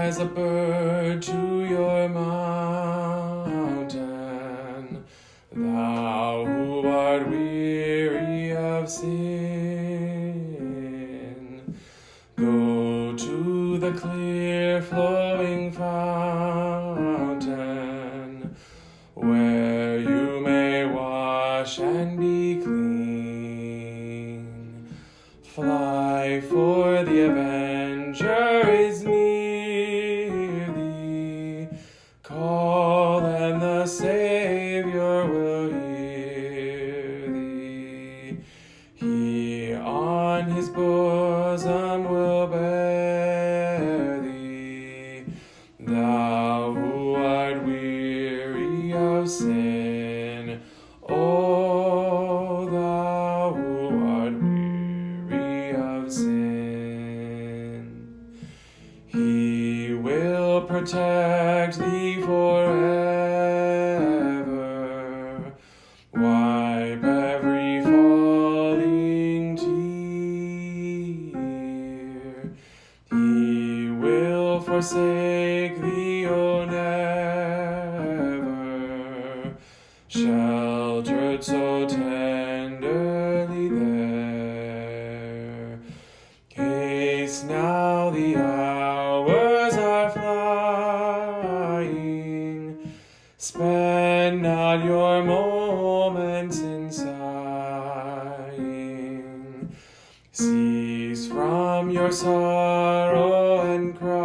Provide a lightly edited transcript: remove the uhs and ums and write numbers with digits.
as a bird to your mountain, thou who art weary of sin. Go to the clear flowing fountain, where you may wash and be clean. Fly, for the avenger is near thee. Call, and the Savior will hear thee. He on his bosom will bear thee, thou who art weary of sin. O thou who art weary of sin. He will protect thee forever, wipe every falling tear. He will forsake thee, O never, sheltered so tenderly there. Haste now, the hours are flying. Spend not your moments in sighing. Cease from your sorrow and cry.